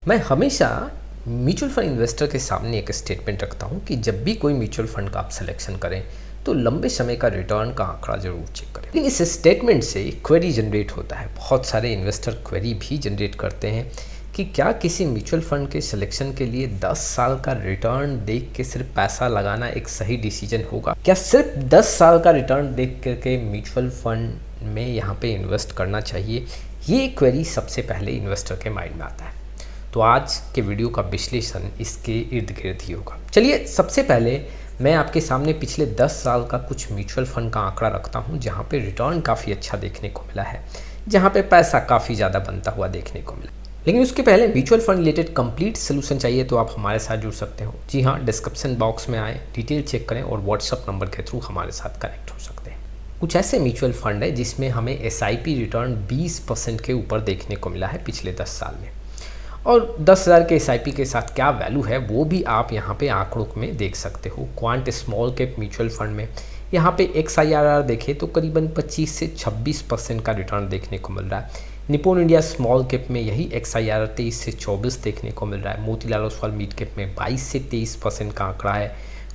मैं हमेशा mutual fund investor के सामने एक स्टेटमेंट रखता हूँ कि जब भी कोई म्यूचुअल फंड का आप सिलेक्शन करें तो लंबे समय का रिटर्न का आंकड़ा जरूर चेक करें। लेकिन इस स्टेटमेंट से क्वेरी जनरेट होता है, बहुत सारे इन्वेस्टर क्वेरी भी जनरेट करते हैं कि क्या किसी म्यूचुअल फंड के सिलेक्शन के लिए 10 साल का रिटर्न देख के सिर्फ पैसा लगाना एक सही डिसीजन होगा? क्या सिर्फ 10 साल का रिटर्न देख करके म्यूचुअल फंड में यहाँ पे इन्वेस्ट करना चाहिए? ये क्वेरी सबसे पहले इन्वेस्टर के माइंड में आता है। तो आज के वीडियो का विश्लेषण इसके इर्द गिर्द ही होगा। चलिए सबसे पहले मैं आपके सामने पिछले 10 साल का कुछ म्यूचुअल फंड का आंकड़ा रखता हूं जहां पे रिटर्न काफ़ी अच्छा देखने को मिला है, जहां पे पैसा काफ़ी ज़्यादा बनता हुआ देखने को मिला। लेकिन उसके पहले mutual fund related complete solution चाहिए तो आप हमारे साथ जुड़ सकते हो। जी हाँ, डिस्क्रिप्शन बॉक्स में आए, डिटेल चेक करें और व्हाट्सअप नंबर के थ्रू हमारे साथ कनेक्ट हो सकते हैं। कुछ ऐसे म्यूचुअल फंड है जिसमें हमें SIP रिटर्न 20% के ऊपर देखने को मिला है पिछले 10 साल में, और 10,000 के SIP के साथ क्या वैल्यू है वो भी आप यहाँ पे आंकड़ों में देख सकते हो। Quant small cap mutual fund में यहाँ पे XIRR देखें तो करीबन 25 से 26% का रिटर्न देखने को मिल रहा है। निप्पॉन इंडिया स्मॉल कैप में यही XIRR 23 से 24 देखने को मिल रहा है। मोतीलाल ओसवाल मिड कैप में 22 से 23% का आंकड़ा है।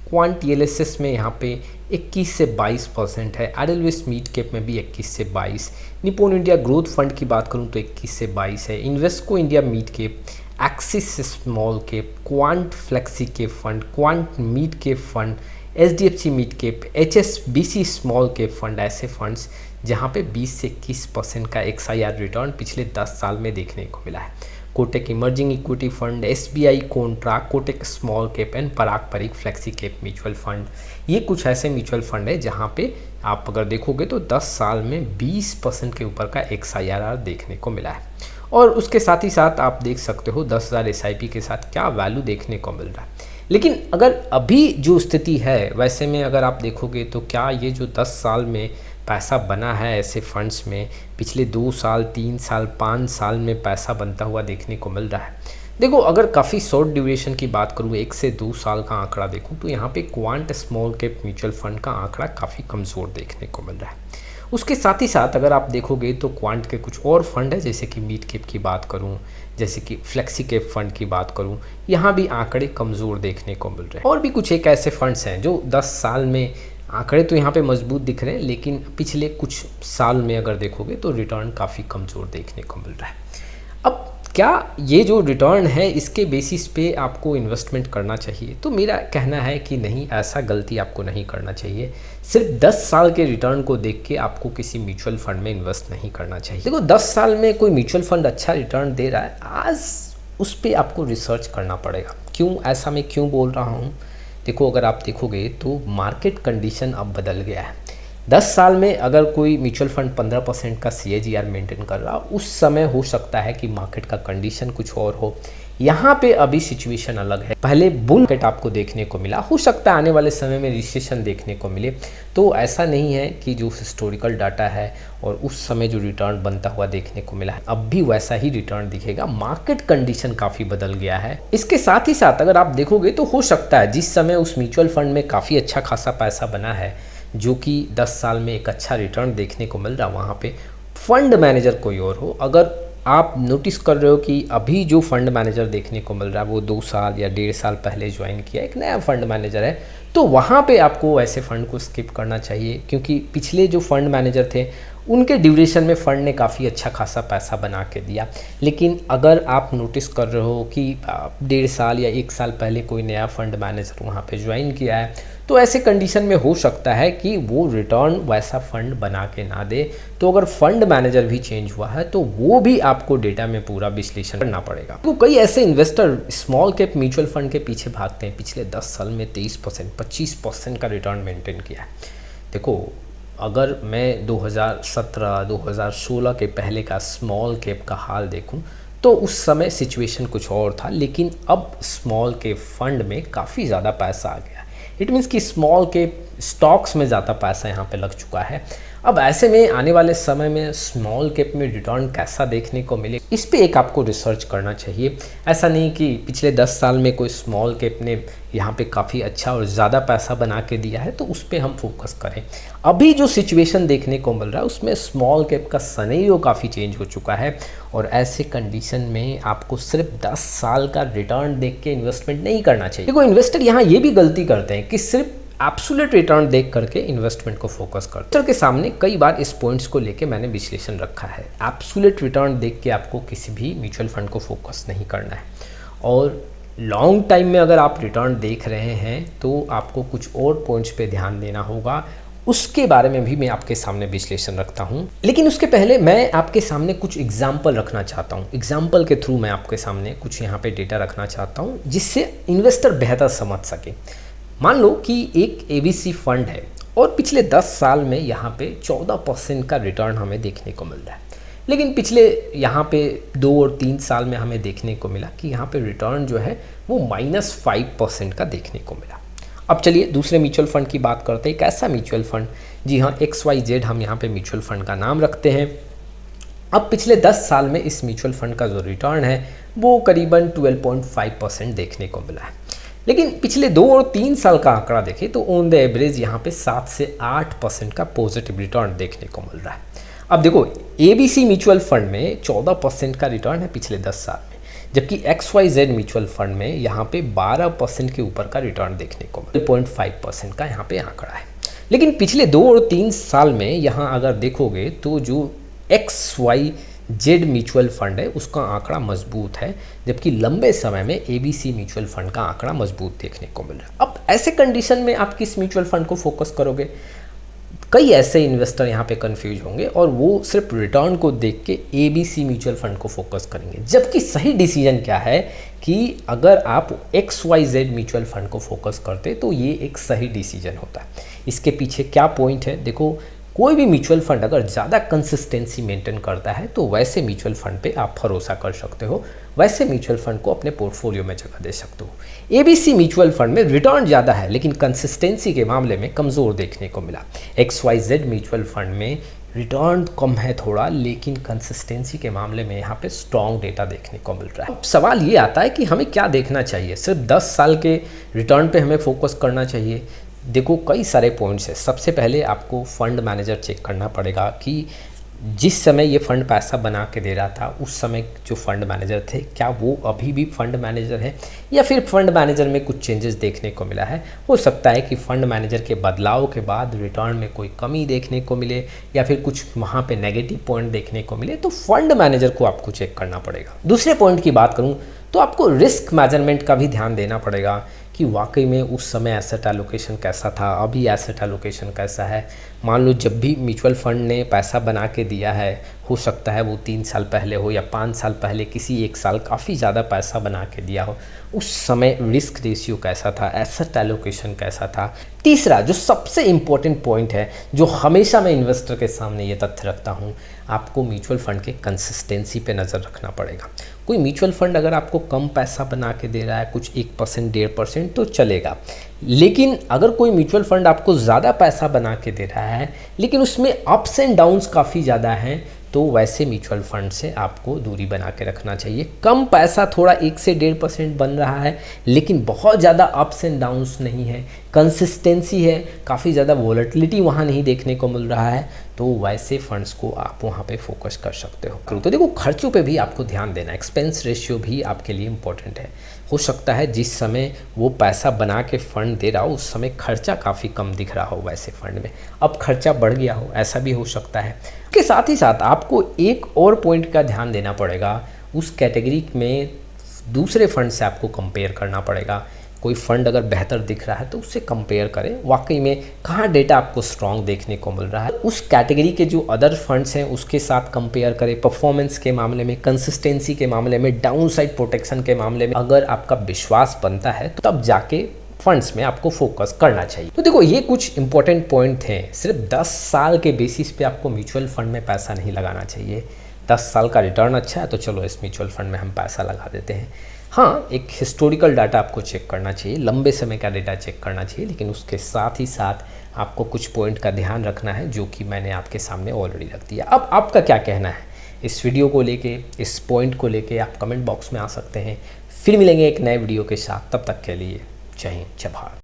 क्वांट TLSS में यहाँ पे 21 से 22% है। एडेलवेस मिड कैप में भी 21 से 22। निप्पॉन इंडिया ग्रोथ फंड की बात करूँ तो 21 से 22 है। Invesco India mid cap, axis small cap, quant flexi cap fund, quant mid cap fund, HDFC mid cap, HSBC small cap fund, ऐसे फंड्स जहाँ पे 20 से 21% का XIR रिटर्न पिछले 10 साल में देखने को मिला है। Kotak emerging equity fund, SBI contra, Kotak small cap and Parag Parikh flexi cap mutual fund, ये कुछ ऐसे म्यूचुअल फंड है जहाँ पे आप अगर देखोगे तो 10 साल में 20% के ऊपर का XIRR देखने को मिला है। और उसके साथ ही साथ आप देख सकते हो 10,000 SIP के साथ क्या वैल्यू देखने को मिल रहा है। लेकिन अगर अभी जो स्थिति है वैसे में अगर आप देखोगे तो क्या ये जो 10 साल में पैसा बना है ऐसे फंड्स में पिछले 2 साल, 3 साल, 5 साल में पैसा बनता हुआ देखने को मिल रहा है? देखो, अगर काफ़ी शॉर्ट ड्यूरेशन की बात करूँ, 1 से 2 साल का आंकड़ा देखूँ तो यहाँ पे quant small cap mutual fund का आंकड़ा काफ़ी कमज़ोर देखने को मिल रहा है। उसके साथ ही साथ अगर आप देखोगे तो क्वांट के कुछ और फंड है, जैसे कि मिड कैप की बात करूँ, जैसे कि फ्लेक्सी कैप फंड की बात करूँ, यहाँ भी आंकड़े कमज़ोर देखने को मिल रहे हैं। और भी कुछ एक ऐसे फंड्स हैं जो 10 साल में आंकड़े तो यहाँ पे मजबूत दिख रहे हैं, लेकिन पिछले कुछ साल में अगर देखोगे तो रिटर्न काफ़ी कमज़ोर देखने को मिल रहा है। अब क्या ये जो रिटर्न है इसके बेसिस पे आपको इन्वेस्टमेंट करना चाहिए? तो मेरा कहना है कि नहीं, ऐसा गलती आपको नहीं करना चाहिए। सिर्फ 10 साल के रिटर्न को देख के आपको किसी म्यूचुअल फंड में इन्वेस्ट नहीं करना चाहिए। देखो, 10 साल में कोई म्यूचुअल फंड अच्छा रिटर्न दे रहा है, आज उस पर आपको रिसर्च करना पड़ेगा। क्यों ऐसा मैं क्यों बोल रहा हूँ? देखो, अगर आप देखोगे तो मार्केट कंडीशन अब बदल गया है। 10 साल में अगर कोई म्यूचुअल फंड 15% का CAGR मेंटेन कर रहा, उस समय हो सकता है कि मार्केट का कंडीशन कुछ और हो। यहाँ पे अभी सिचुएशन अलग है। पहले बुल मार्केट आपको देखने को मिला, हो सकता है आने वाले समय में रिसेशन देखने को मिले। तो ऐसा नहीं है कि जो हिस्टोरिकल डाटा है और उस समय जो रिटर्न बनता हुआ देखने को मिला है अब भी वैसा ही रिटर्न दिखेगा। मार्केट कंडीशन काफ़ी बदल गया है। इसके साथ ही साथ अगर आप देखोगे तो हो सकता है जिस समय उस म्यूचुअल फंड में काफ़ी अच्छा खासा पैसा बना है, जो कि 10 साल में एक अच्छा रिटर्न देखने को मिल रहा, वहाँ पे फंड मैनेजर कोई और हो। अगर आप नोटिस कर रहे हो कि अभी जो फंड मैनेजर देखने को मिल रहा है वो 2 साल या 1.5 साल पहले ज्वाइन किया, एक नया फंड मैनेजर है, तो वहाँ पे आपको ऐसे फंड को स्किप करना चाहिए। क्योंकि पिछले जो फंड मैनेजर थे उनके ड्यूरेशन में फ़ंड ने काफ़ी अच्छा खासा पैसा बना के दिया। लेकिन अगर आप नोटिस कर रहे हो कि 1.5 साल या 1 साल पहले कोई नया फंड मैनेजर वहाँ पे ज्वाइन किया है, तो ऐसे कंडीशन में हो सकता है कि वो रिटर्न वैसा फ़ंड बना के ना दे। तो अगर फंड मैनेजर भी चेंज हुआ है तो वो भी आपको डेटा में पूरा विश्लेषण करना पड़ेगा। तो कई ऐसे investor small cap mutual fund के पीछे भागते हैं, पिछले 10 साल में 23%, 25% का रिटर्न मेंटेन किया है। देखो, अगर मैं 2017, 2016 के पहले का स्मॉल कैप का हाल देखूं तो उस समय सिचुएशन कुछ और था, लेकिन अब स्मॉल कैप फंड में काफ़ी ज़्यादा पैसा आ गया। इट मीन्स कि स्मॉल कैप स्टॉक्स में ज़्यादा पैसा यहाँ पे लग चुका है। अब ऐसे में आने वाले समय में स्मॉल कैप में रिटर्न कैसा देखने को मिले, इस पे एक आपको रिसर्च करना चाहिए। ऐसा नहीं कि पिछले 10 साल में कोई स्मॉल कैप ने यहाँ पे काफ़ी अच्छा और ज़्यादा पैसा बना के दिया है तो उस पर हम फोकस करें। अभी जो सिचुएशन देखने को मिल रहा है उसमें स्मॉल कैप का सिनेरियो काफ़ी चेंज हो चुका है और ऐसे कंडीशन में आपको सिर्फ 10 साल का रिटर्न देख के इन्वेस्टमेंट नहीं करना चाहिए। देखो, इन्वेस्टर यहाँ ये भी गलती करते हैं कि सिर्फ एब्सोल्यूट रिटर्न देख करके इन्वेस्टमेंट को फोकस करते हैं। के सामने कई बार इस पॉइंट्स को लेके मैंने विश्लेषण रखा है। एब्सोल्यूट रिटर्न देख के आपको किसी भी म्यूचुअल फंड को फोकस नहीं करना है और लॉन्ग टाइम में अगर आप रिटर्न देख रहे हैं तो आपको कुछ और पॉइंट्स पे ध्यान देना होगा। उसके बारे में भी मैं आपके सामने विश्लेषण रखता हूं, लेकिन उसके पहले मैं आपके सामने कुछ एग्जाम्पल रखना चाहता हूं। एग्जाम्पल के थ्रू मैं आपके सामने कुछ यहाँ पे डेटा रखना चाहता हूं जिससे इन्वेस्टर बेहतर समझ सके। मान लो कि एक ABC फंड है और पिछले 10 साल में यहाँ पे 14% का रिटर्न हमें देखने को मिल रहा है, लेकिन पिछले यहाँ पे 2 और 3 साल में हमें देखने को मिला कि यहाँ पे रिटर्न जो है वो -5% का देखने को मिला। अब चलिए दूसरे म्यूचुअल फंड की बात करते हैं। एक ऐसा म्यूचुअल फंड, जी हाँ XYZ हम यहाँ पे म्यूचुअल फंड का नाम रखते हैं। अब पिछले 10 साल में इस म्यूचुअल फंड का जो रिटर्न है वो करीबन 12.5% देखने को मिला है, लेकिन पिछले 2 और 3 साल का आंकड़ा देखें तो ऑन द एवरेज यहाँ पे 7 से 8% का पॉजिटिव रिटर्न देखने को मिल रहा है। अब देखो, ABC म्यूचुअल फंड में 14% का रिटर्न है पिछले 10 साल में, जबकि XYZ म्यूचुअल फंड में यहाँ पे 12% के ऊपर का रिटर्न देखने को मिला, 0.5% का यहाँ पे आंकड़ा है। लेकिन पिछले 2 और 3 साल में यहाँ अगर देखोगे तो जो XYZ म्यूचुअल फंड है उसका आंकड़ा मजबूत है, जबकि लंबे समय में ABC म्यूचुअल फंड का आंकड़ा मजबूत देखने को मिल रहा है। अब ऐसे कंडीशन में आप किस म्यूचुअल फंड को फोकस करोगे? कई ऐसे इन्वेस्टर यहाँ पे कंफ्यूज होंगे और वो सिर्फ रिटर्न को देख के ABC म्यूचुअल फंड को फोकस करेंगे, जबकि सही डिसीजन क्या है कि अगर आप XYZ म्यूचुअल फंड को फोकस करते तो ये एक सही डिसीजन होता है। इसके पीछे क्या पॉइंट है? देखो, कोई भी म्यूचुअल फंड अगर ज़्यादा कंसिस्टेंसी मेंटेन करता है तो वैसे म्यूचुअल फंड पे आप भरोसा कर सकते हो, वैसे म्यूचुअल फंड को अपने पोर्टफोलियो में जगह दे सकते हो। ABC म्यूचुअल फंड में रिटर्न ज़्यादा है लेकिन कंसिस्टेंसी के मामले में कमज़ोर देखने को मिला। XYZ म्यूचुअल फंड में रिटर्न कम है थोड़ा, लेकिन कंसिस्टेंसी के मामले में यहाँ पे स्ट्रॉन्ग डेटा देखने को मिल रहा है। अब सवाल ये आता है कि हमें क्या देखना चाहिए? सिर्फ 10 साल के रिटर्न पे हमें फोकस करना चाहिए? देखो, कई सारे पॉइंट्स हैं। सबसे पहले आपको फंड मैनेजर चेक करना पड़ेगा कि जिस समय ये फंड पैसा बना के दे रहा था उस समय जो फंड मैनेजर थे क्या वो अभी भी फंड मैनेजर है या फिर फंड मैनेजर में कुछ चेंजेस देखने को मिला है। हो सकता है कि फंड मैनेजर के बदलाव के बाद रिटर्न में कोई कमी देखने को मिले या फिर कुछ वहाँ पे नेगेटिव पॉइंट देखने को मिले, तो फंड मैनेजर को आपको चेक करना पड़ेगा। दूसरे पॉइंट की बात करूँ तो आपको रिस्क मैनेजमेंट का भी ध्यान देना पड़ेगा कि वाकई में उस समय एसेट एलोकेशन कैसा था, अभी एसेट एलोकेशन कैसा है। मान लो जब भी म्यूचुअल फंड ने पैसा बना के दिया है, हो सकता है वो 3 साल पहले हो या 5 साल पहले किसी एक साल काफ़ी ज़्यादा पैसा बना के दिया हो, उस समय रिस्क रेशियो कैसा था, एसेट एलोकेशन कैसा था। तीसरा जो सबसे इम्पोर्टेंट पॉइंट है, जो हमेशा मैं इन्वेस्टर के सामने ये तथ्य रखता हूँ, आपको म्यूचुअल फंड के कंसिस्टेंसी पे नज़र रखना पड़ेगा। कोई म्यूचुअल फंड अगर आपको कम पैसा बना के दे रहा है, कुछ 1% 1.5% तो चलेगा, लेकिन अगर कोई म्यूचुअल फंड आपको ज़्यादा पैसा बना के दे रहा है लेकिन उसमें अप्स एंड डाउन्स काफ़ी ज़्यादा हैं, तो वैसे म्यूचुअल फंड से आपको दूरी बना के रखना चाहिए। कम पैसा थोड़ा 1 से 1.5% बन रहा है लेकिन बहुत ज़्यादा अप्स एंड डाउन्स नहीं है, कंसिस्टेंसी है, काफ़ी ज़्यादा वॉलेटिलिटी वहाँ नहीं देखने को मिल रहा है, तो वैसे फंड्स को आप वहाँ पे फोकस कर सकते हो। तो देखो, खर्चों पे भी आपको ध्यान देना, एक्सपेंस रेशियो भी आपके लिए इम्पोर्टेंट है। हो सकता है जिस समय वो पैसा बना के फंड दे रहा हो उस समय खर्चा काफ़ी कम दिख रहा हो वैसे फंड में, अब खर्चा बढ़ गया हो, ऐसा भी हो सकता है। इसके साथ ही साथ आपको एक और पॉइंट का ध्यान देना पड़ेगा, उस कैटेगरी में दूसरे फंड से आपको कंपेयर करना पड़ेगा। कोई फंड अगर बेहतर दिख रहा है तो उससे कंपेयर करें, वाकई में कहाँ डेटा आपको स्ट्रॉन्ग देखने को मिल रहा है, उस कैटेगरी के जो अदर फंड्स हैं उसके साथ कंपेयर करें। परफॉर्मेंस के मामले में, कंसिस्टेंसी के मामले में, डाउन साइड प्रोटेक्शन के मामले में अगर आपका विश्वास बनता है तो तब जाके फंड्स में आपको फोकस करना चाहिए। तो देखो, ये कुछ इंपॉर्टेंट पॉइंट हैं। सिर्फ 10 साल के बेसिस पे आपको म्यूचुअल फंड में पैसा नहीं लगाना चाहिए, 10 साल का रिटर्न अच्छा है तो चलो इस म्यूचुअल फंड में हम पैसा लगा देते हैं। हाँ, एक हिस्टोरिकल डाटा आपको चेक करना चाहिए, लंबे समय का डेटा चेक करना चाहिए, लेकिन उसके साथ ही साथ आपको कुछ पॉइंट का ध्यान रखना है जो कि मैंने आपके सामने ऑलरेडी रख दिया। अब आपका क्या कहना है इस वीडियो को लेके, इस पॉइंट को लेके? आप कमेंट बॉक्स में आ सकते हैं। फिर मिलेंगे एक नए वीडियो के साथ, तब तक के लिए जय हिंद, जय भारत।